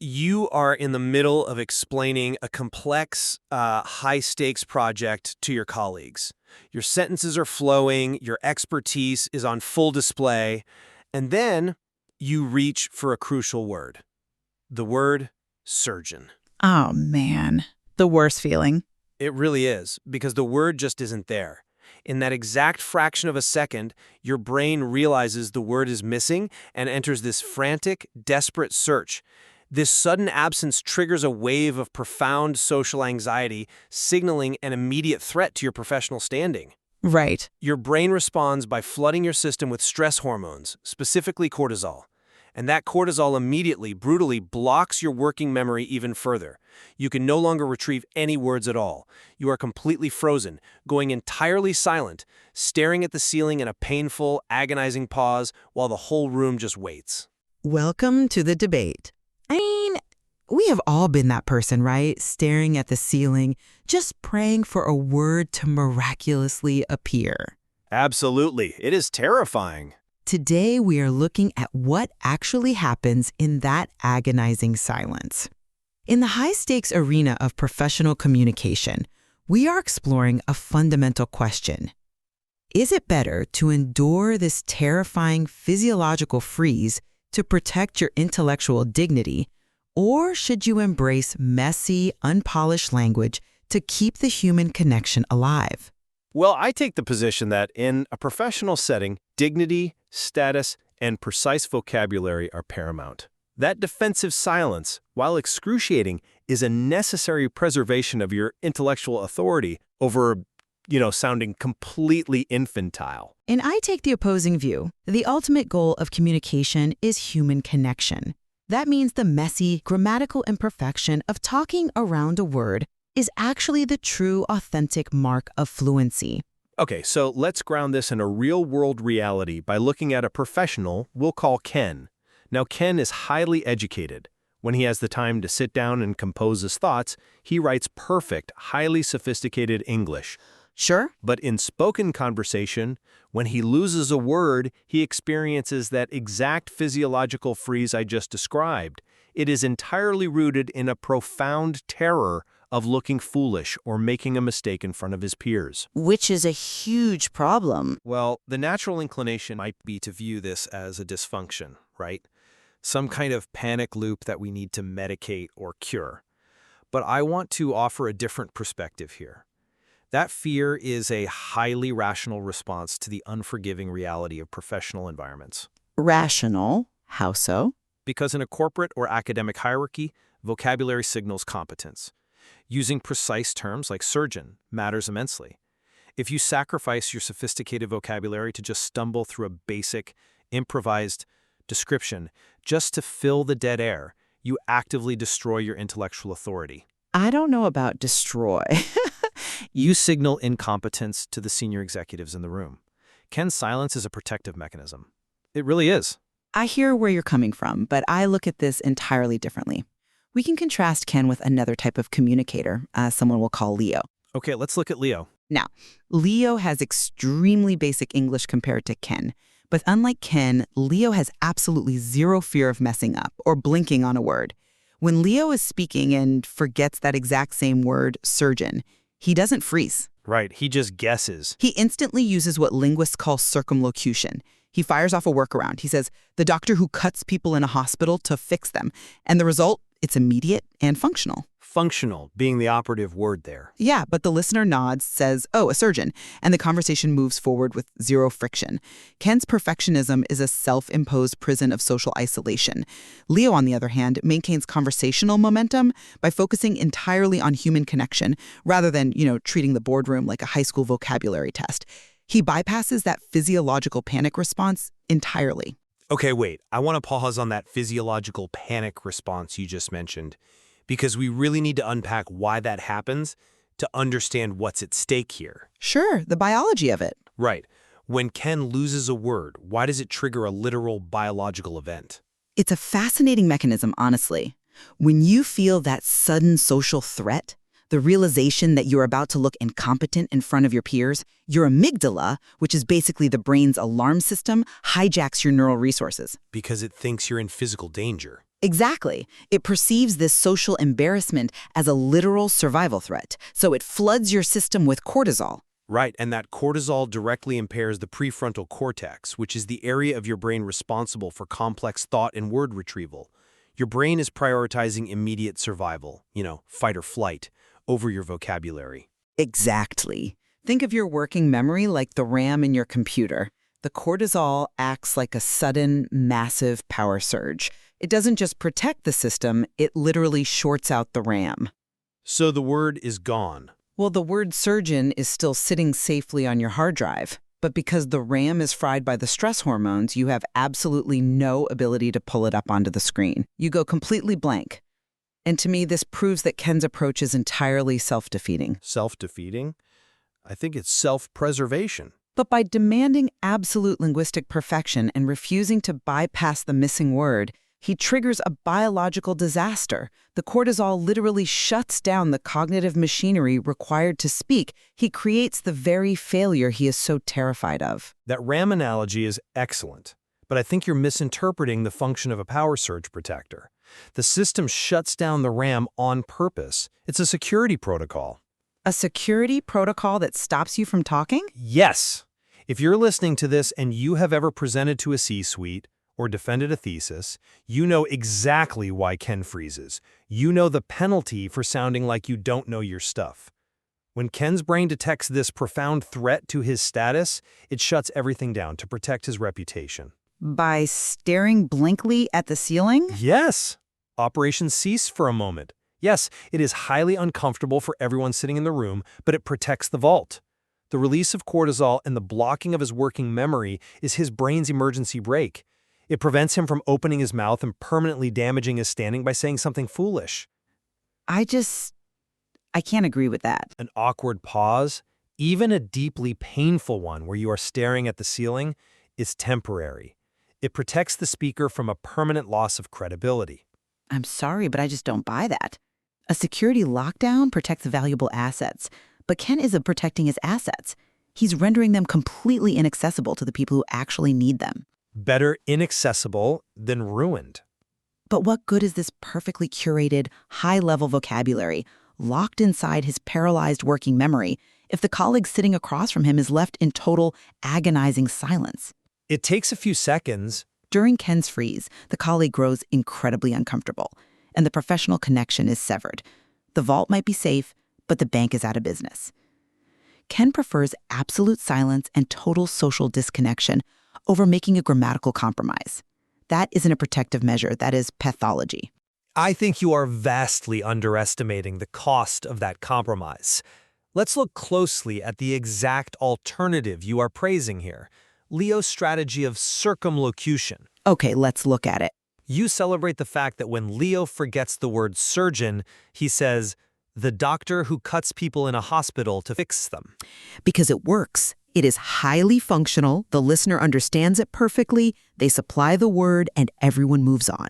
You are in the middle of explaining a complex, high-stakes project to your colleagues. Your sentences are flowing, your expertise is on full display, and then you reach for a crucial word. The word surgeon. Oh, man. The worst feeling. It really is, because the word just isn't there. In that exact fraction of a second, your brain realizes the word is missing and enters this frantic, desperate search. This sudden absence triggers a wave of profound social anxiety, signaling an immediate threat to your professional standing. Right. Your brain responds by flooding your system with stress hormones, specifically cortisol. And that cortisol immediately, brutally blocks your working memory even further. You can no longer retrieve any words at all. You are completely frozen, going entirely silent, staring at the ceiling in a painful, agonizing pause while the whole room just waits. Welcome to the debate. I mean, we have all been that person, right? Staring at the ceiling, just praying for a word to miraculously appear. Absolutely. It is terrifying. Today, we are looking at what actually happens in that agonizing silence. In the high-stakes arena of professional communication, we are exploring a fundamental question. Is it better to endure this terrifying physiological freeze to protect your intellectual dignity, or should you embrace messy, unpolished language to keep the human connection alive? Well, I take the position that in a professional setting, dignity, status, and precise vocabulary are paramount. That defensive silence, while excruciating, is a necessary preservation of your intellectual authority over, sounding completely infantile. And I take the opposing view. The ultimate goal of communication is human connection. That means the messy, grammatical imperfection of talking around a word is actually the true, authentic mark of fluency. Okay, so let's ground this in a real-world reality by looking at a professional we'll call Ken. Now, Ken is highly educated. When he has the time to sit down and compose his thoughts, he writes perfect, highly sophisticated English. Sure. But in spoken conversation, when he loses a word, he experiences that exact physiological freeze I just described. It is entirely rooted in a profound terror of looking foolish or making a mistake in front of his peers. Which is a huge problem. Well, the natural inclination might be to view this as a dysfunction, right? Some kind of panic loop that we need to medicate or cure. But I want to offer a different perspective here. That fear is a highly rational response to the unforgiving reality of professional environments. Rational? How so? Because in a corporate or academic hierarchy, vocabulary signals competence. Using precise terms like surgeon matters immensely. If you sacrifice your sophisticated vocabulary to just stumble through a basic, improvised description just to fill the dead air, you actively destroy your intellectual authority. I don't know about destroy. You signal incompetence to the senior executives in the room. Ken's silence is a protective mechanism. It really is. I hear where you're coming from, but I look at this entirely differently. We can contrast Ken with another type of communicator, someone we'll call Leo. Okay, let's look at Leo. Now, Leo has extremely basic English compared to Ken. But unlike Ken, Leo has absolutely zero fear of messing up or blinking on a word. When Leo is speaking and forgets that exact same word, surgeon, he doesn't freeze. Right, he just guesses. He instantly uses what linguists call circumlocution. He fires off a workaround. He says, the doctor who cuts people in a hospital to fix them. And the result, it's immediate and functional. Functional being the operative word there. Yeah, but the listener nods, says, oh, a surgeon, and the conversation moves forward with zero friction. Ken's perfectionism is a self-imposed prison of social isolation. Leo, on the other hand, maintains conversational momentum by focusing entirely on human connection rather than, treating the boardroom like a high school vocabulary test. He bypasses that physiological panic response entirely. Okay, wait. I want to pause on that physiological panic response you just mentioned, because we really need to unpack why that happens to understand what's at stake here. Sure, the biology of it. Right. When Ken loses a word, why does it trigger a literal biological event? It's a fascinating mechanism, honestly. When you feel that sudden social threat, the realization that you're about to look incompetent in front of your peers, your amygdala, which is basically the brain's alarm system, hijacks your neural resources. Because it thinks you're in physical danger. Exactly. It perceives this social embarrassment as a literal survival threat, so it floods your system with cortisol. Right, and that cortisol directly impairs the prefrontal cortex, which is the area of your brain responsible for complex thought and word retrieval. Your brain is prioritizing immediate survival, fight or flight, over your vocabulary. Exactly. Think of your working memory like the RAM in your computer. The cortisol acts like a sudden, massive power surge. It doesn't just protect the system, it literally shorts out the RAM. So the word is gone. Well, the word surgeon is still sitting safely on your hard drive. But because the RAM is fried by the stress hormones, you have absolutely no ability to pull it up onto the screen. You go completely blank. And to me, this proves that Ken's approach is entirely self-defeating. Self-defeating? I think it's self-preservation. But by demanding absolute linguistic perfection and refusing to bypass the missing word, he triggers a biological disaster. The cortisol literally shuts down the cognitive machinery required to speak. He creates the very failure he is so terrified of. That RAM analogy is excellent, but I think you're misinterpreting the function of a power surge protector. The system shuts down the RAM on purpose. It's a security protocol. A security protocol that stops you from talking? Yes. If you're listening to this and you have ever presented to a C-suite or defended a thesis, you know exactly why Ken freezes. You know the penalty for sounding like you don't know your stuff. When Ken's brain detects this profound threat to his status, it shuts everything down to protect his reputation. By staring blankly at the ceiling? Yes. Operation cease for a moment. Yes, it is highly uncomfortable for everyone sitting in the room, but it protects the vault. The release of cortisol and the blocking of his working memory is his brain's emergency brake. It prevents him from opening his mouth and permanently damaging his standing by saying something foolish. I can't agree with that. An awkward pause, even a deeply painful one where you are staring at the ceiling, is temporary. It protects the speaker from a permanent loss of credibility. I'm sorry, but I just don't buy that. A security lockdown protects valuable assets, but Ken isn't protecting his assets. He's rendering them completely inaccessible to the people who actually need them. Better inaccessible than ruined. But what good is this perfectly curated, high-level vocabulary locked inside his paralyzed working memory if the colleague sitting across from him is left in total, agonizing silence? It takes a few seconds. During Ken's freeze, the colleague grows incredibly uncomfortable, and the professional connection is severed. The vault might be safe, but the bank is out of business. Ken prefers absolute silence and total social disconnection over making a grammatical compromise. That isn't a protective measure, that is pathology. I think you are vastly underestimating the cost of that compromise. Let's look closely at the exact alternative you are praising here, Leo's strategy of circumlocution. Okay, let's look at it. You celebrate the fact that when Leo forgets the word surgeon, he says, the doctor who cuts people in a hospital to fix them. Because it works. It is highly functional, the listener understands it perfectly, they supply the word, and everyone moves on.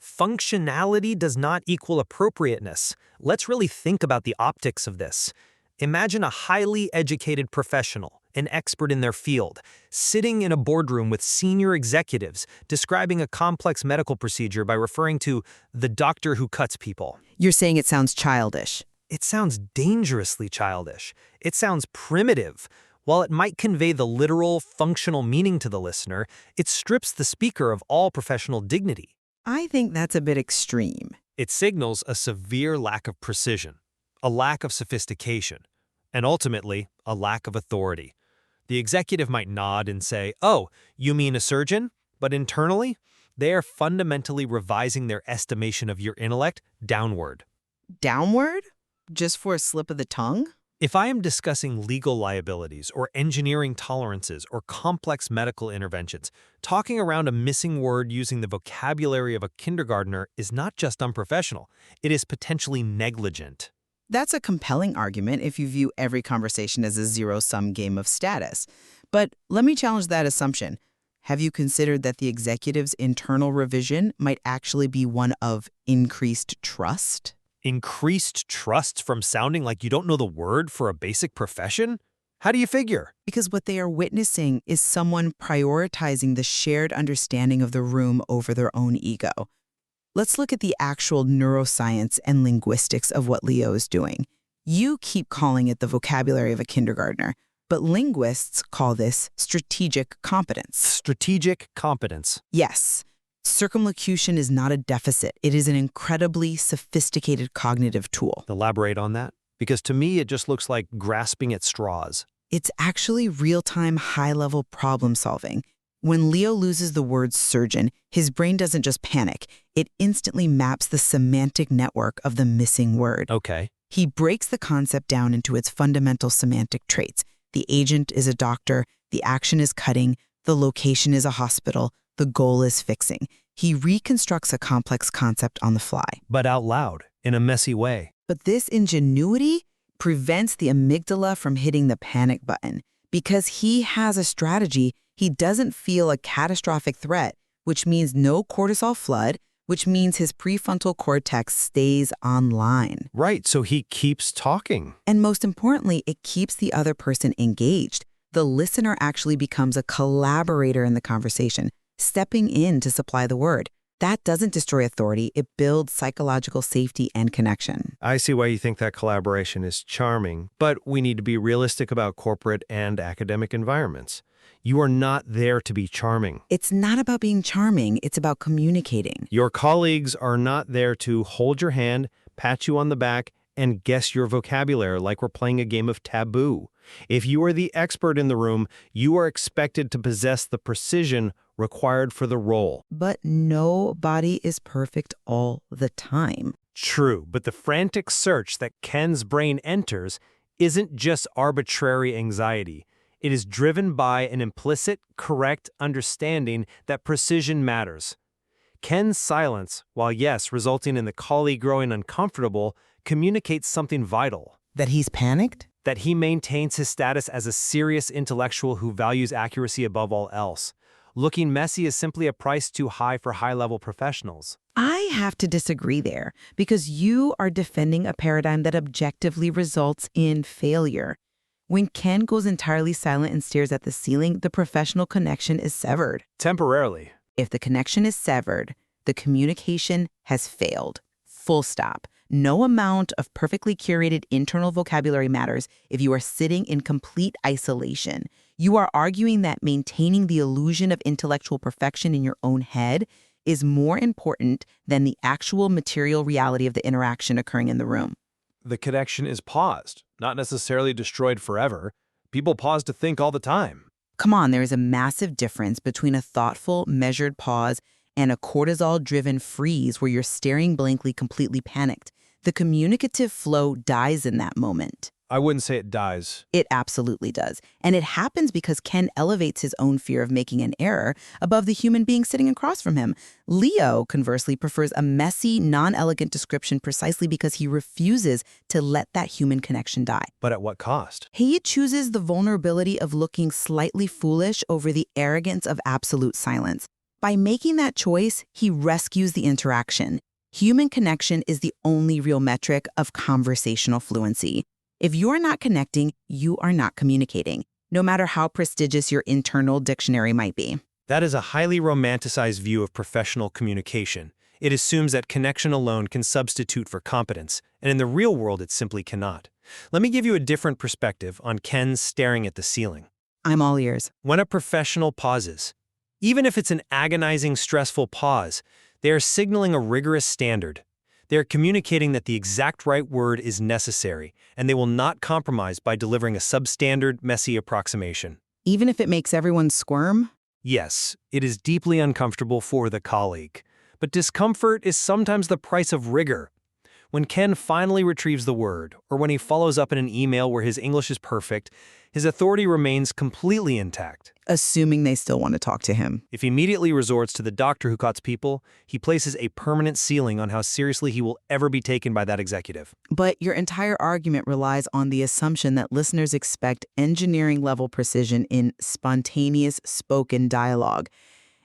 Functionality does not equal appropriateness. Let's really think about the optics of this. Imagine a highly educated professional, an expert in their field, sitting in a boardroom with senior executives, describing a complex medical procedure by referring to the doctor who cuts people. You're saying it sounds childish. It sounds dangerously childish. It sounds primitive. While it might convey the literal, functional meaning to the listener, it strips the speaker of all professional dignity. I think that's a bit extreme. It signals a severe lack of precision, a lack of sophistication, and ultimately, a lack of authority. The executive might nod and say, "Oh, you mean a surgeon?" But internally, they are fundamentally revising their estimation of your intellect downward. Downward? Just for a slip of the tongue? If I am discussing legal liabilities or engineering tolerances or complex medical interventions, talking around a missing word using the vocabulary of a kindergartner is not just unprofessional, it is potentially negligent. That's a compelling argument if you view every conversation as a zero-sum game of status. But let me challenge that assumption. Have you considered that the executive's internal revision might actually be one of increased trust? Increased trust from sounding like you don't know the word for a basic profession? How do you figure? Because what they are witnessing is someone prioritizing the shared understanding of the room over their own ego. Let's look at the actual neuroscience and linguistics of what Leo is doing. You keep calling it the vocabulary of a kindergartner, but linguists call this strategic competence. Strategic competence. Yes, circumlocution is not a deficit. It is an incredibly sophisticated cognitive tool. Elaborate on that, because to me it just looks like grasping at straws. It's actually real-time, high-level problem solving. When Leo loses the word surgeon, his brain doesn't just panic. It instantly maps the semantic network of the missing word. Okay. He breaks the concept down into its fundamental semantic traits. The agent is a doctor, the action is cutting, the location is a hospital, the goal is fixing. He reconstructs a complex concept on the fly. But out loud, in a messy way. But this ingenuity prevents the amygdala from hitting the panic button. Because he has a strategy, he doesn't feel a catastrophic threat, which means no cortisol flood, which means his prefrontal cortex stays online. Right, so he keeps talking. And most importantly, it keeps the other person engaged. The listener actually becomes a collaborator in the conversation, stepping in to supply the word. That doesn't destroy authority, it builds psychological safety and connection. I see why you think that collaboration is charming, but we need to be realistic about corporate and academic environments. You are not there to be charming. It's not about being charming, it's about communicating. Your colleagues are not there to hold your hand, pat you on the back, and guess your vocabulary like we're playing a game of taboo. If you are the expert in the room, you are expected to possess the precision required for the role. But nobody is perfect all the time. True, but the frantic search that Ken's brain enters isn't just arbitrary anxiety. It is driven by an implicit, correct understanding that precision matters. Ken's silence, while yes, resulting in the colleague growing uncomfortable, communicates something vital. That he's panicked? That he maintains his status as a serious intellectual who values accuracy above all else. Looking messy is simply a price too high for high-level professionals. I have to disagree there, because you are defending a paradigm that objectively results in failure. When Ken goes entirely silent and stares at the ceiling, the professional connection is severed. Temporarily. If the connection is severed, the communication has failed. Full stop. No amount of perfectly curated internal vocabulary matters if you are sitting in complete isolation. You are arguing that maintaining the illusion of intellectual perfection in your own head is more important than the actual material reality of the interaction occurring in the room. The connection is paused, not necessarily destroyed forever. People pause to think all the time. Come on, there is a massive difference between a thoughtful, measured pause and a cortisol-driven freeze where you're staring blankly, completely panicked. The communicative flow dies in that moment. I wouldn't say it dies. It absolutely does. And it happens because Ken elevates his own fear of making an error above the human being sitting across from him. Leo, conversely, prefers a messy, non-elegant description precisely because he refuses to let that human connection die. But at what cost? He chooses the vulnerability of looking slightly foolish over the arrogance of absolute silence. By making that choice, he rescues the interaction. Human connection is the only real metric of conversational fluency. If you are not connecting, you are not communicating, no matter how prestigious your internal dictionary might be. That is a highly romanticized view of professional communication. It assumes that connection alone can substitute for competence, and in the real world it simply cannot. Let me give you a different perspective on Ken staring at the ceiling. I'm all ears. When a professional pauses, even if it's an agonizing, stressful pause, they are signaling a rigorous standard. They are communicating that the exact right word is necessary, and they will not compromise by delivering a substandard, messy approximation. Even if it makes everyone squirm? Yes, it is deeply uncomfortable for the colleague, but discomfort is sometimes the price of rigor. When Ken finally retrieves the word, or when he follows up in an email where his English is perfect, his authority remains completely intact. Assuming they still want to talk to him. If he immediately resorts to the doctor who cuts people, he places a permanent ceiling on how seriously he will ever be taken by that executive. But your entire argument relies on the assumption that listeners expect engineering-level precision in spontaneous spoken dialogue.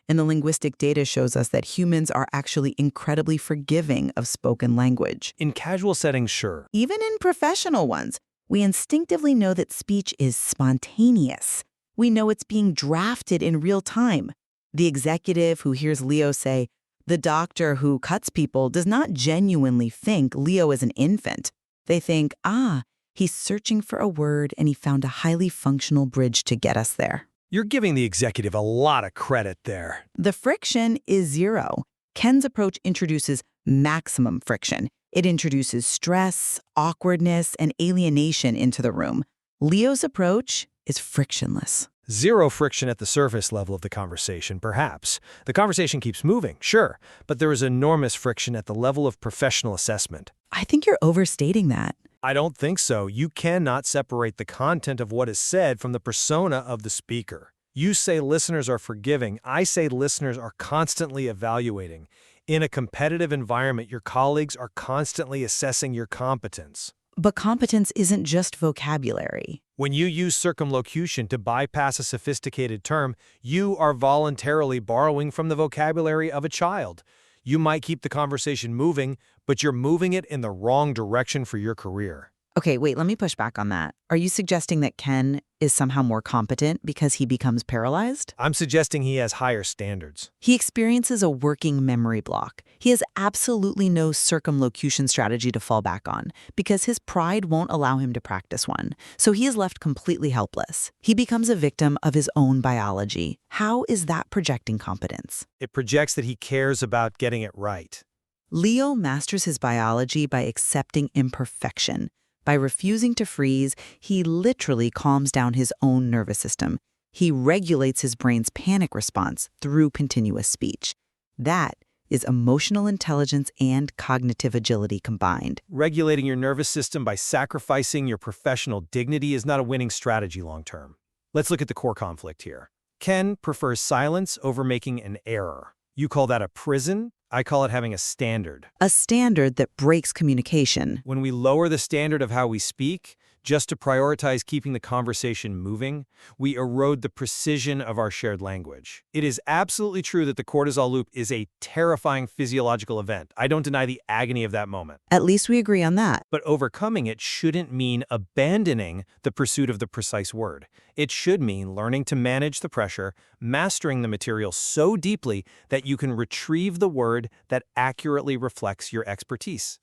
And the linguistic data shows us that humans are actually incredibly forgiving of spoken language. In casual settings, sure. Even in professional ones, we instinctively know that speech is spontaneous. We know it's being drafted in real time. The executive who hears Leo say, The doctor who cuts people does not genuinely think Leo is an infant. They think, he's searching for a word and he found a highly functional bridge to get us there. You're giving the executive a lot of credit there. The friction is zero. Ken's approach introduces maximum friction. It introduces stress, awkwardness, and alienation into the room. Leo's approach is frictionless. Zero friction at the surface level of the conversation, perhaps. The conversation keeps moving, sure, but there is enormous friction at the level of professional assessment. I think you're overstating that. I don't think so. You cannot separate the content of what is said from the persona of the speaker. You say listeners are forgiving. I say listeners are constantly evaluating. In a competitive environment, your colleagues are constantly assessing your competence. But competence isn't just vocabulary. When you use circumlocution to bypass a sophisticated term, you are voluntarily borrowing from the vocabulary of a child. You might keep the conversation moving, but you're moving it in the wrong direction for your career. Okay, wait, let me push back on that. Are you suggesting that Ken is somehow more competent because he becomes paralyzed? I'm suggesting he has higher standards. He experiences a working memory block. He has absolutely no circumlocution strategy to fall back on because his pride won't allow him to practice one. So he is left completely helpless. He becomes a victim of his own biology. How is that projecting competence? It projects that he cares about getting it right. Leo masters his biology by accepting imperfection. By refusing to freeze, he literally calms down his own nervous system. He regulates his brain's panic response through continuous speech. That is emotional intelligence and cognitive agility combined. Regulating your nervous system by sacrificing your professional dignity is not a winning strategy long term. Let's look at the core conflict here. Ken prefers silence over making an error. You call that a prison? I call it having a standard. A standard that breaks communication. When we lower the standard of how we speak, just to prioritize keeping the conversation moving, we erode the precision of our shared language. It is absolutely true that the cortisol loop is a terrifying physiological event. I don't deny the agony of that moment. At least we agree on that. But overcoming it shouldn't mean abandoning the pursuit of the precise word. It should mean learning to manage the pressure, mastering the material so deeply that you can retrieve the word that accurately reflects your expertise.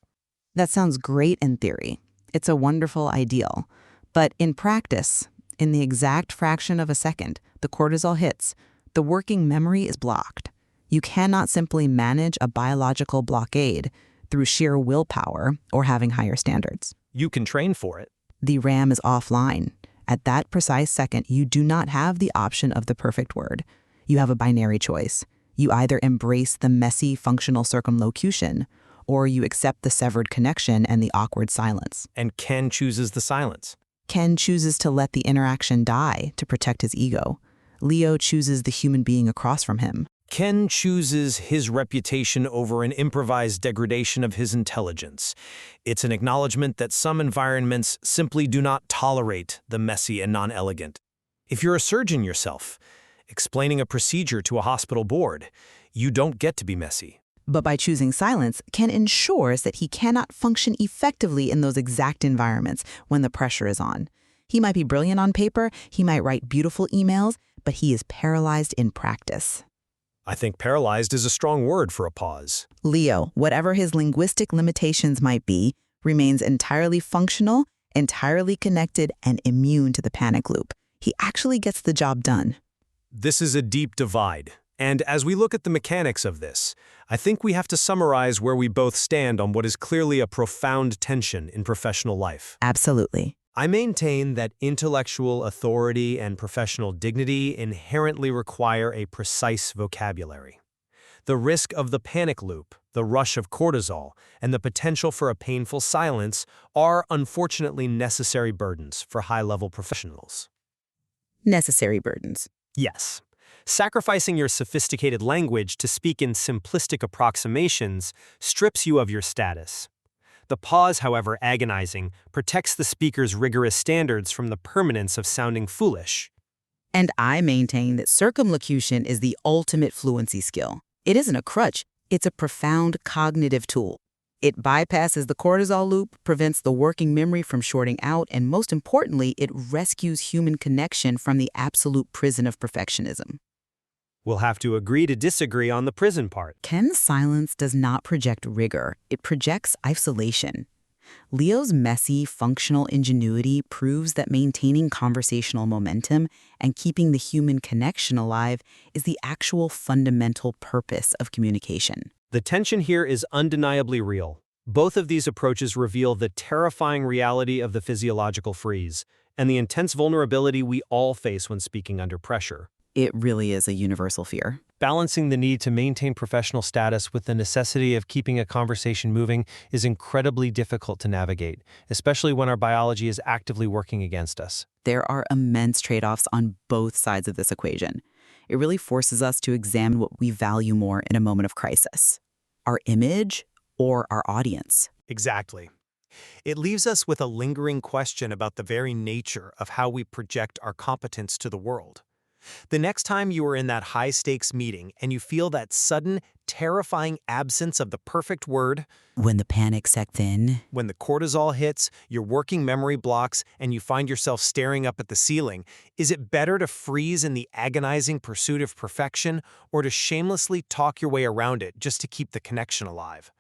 That sounds great in theory. It's a wonderful ideal. But in practice, in the exact fraction of a second, the cortisol hits, the working memory is blocked. You cannot simply manage a biological blockade through sheer willpower or having higher standards. You can train for it. The RAM is offline. At that precise second, you do not have the option of the perfect word. You have a binary choice. You either embrace the messy functional circumlocution, or you accept the severed connection and the awkward silence. And Ken chooses the silence. Ken chooses to let the interaction die to protect his ego. Leo chooses the human being across from him. Ken chooses his reputation over an improvised degradation of his intelligence. It's an acknowledgement that some environments simply do not tolerate the messy and non-elegant. If you're a surgeon yourself, explaining a procedure to a hospital board, you don't get to be messy. But by choosing silence, Ken ensures that he cannot function effectively in those exact environments when the pressure is on. He might be brilliant on paper, he might write beautiful emails, but he is paralyzed in practice. I think paralyzed is a strong word for a pause. Leo, whatever his linguistic limitations might be, remains entirely functional, entirely connected, and immune to the panic loop. He actually gets the job done. This is a deep divide. And as we look at the mechanics of this, I think we have to summarize where we both stand on what is clearly a profound tension in professional life. Absolutely. I maintain that intellectual authority and professional dignity inherently require a precise vocabulary. The risk of the panic loop, the rush of cortisol, and the potential for a painful silence are unfortunately necessary burdens for high-level professionals. Necessary burdens. Yes. Sacrificing your sophisticated language to speak in simplistic approximations strips you of your status. The pause, however agonizing, protects the speaker's rigorous standards from the permanence of sounding foolish. And I maintain that circumlocution is the ultimate fluency skill. It isn't a crutch, it's a profound cognitive tool. It bypasses the cortisol loop, prevents the working memory from shorting out, and most importantly, it rescues human connection from the absolute prison of perfectionism. We'll have to agree to disagree on the prison part. Ken's silence does not project rigor, it projects isolation. Leo's messy, functional ingenuity proves that maintaining conversational momentum and keeping the human connection alive is the actual fundamental purpose of communication. The tension here is undeniably real. Both of these approaches reveal the terrifying reality of the physiological freeze and the intense vulnerability we all face when speaking under pressure. It really is a universal fear. Balancing the need to maintain professional status with the necessity of keeping a conversation moving is incredibly difficult to navigate, especially when our biology is actively working against us. There are immense trade-offs on both sides of this equation. It really forces us to examine what we value more in a moment of crisis: our image or our audience. Exactly. It leaves us with a lingering question about the very nature of how we project our competence to the world. The next time you are in that high-stakes meeting and you feel that sudden, terrifying absence of the perfect word, When the panic sets in, when the cortisol hits, your working memory blocks, and you find yourself staring up at the ceiling, is it better to freeze in the agonizing pursuit of perfection or to shamelessly talk your way around it just to keep the connection alive?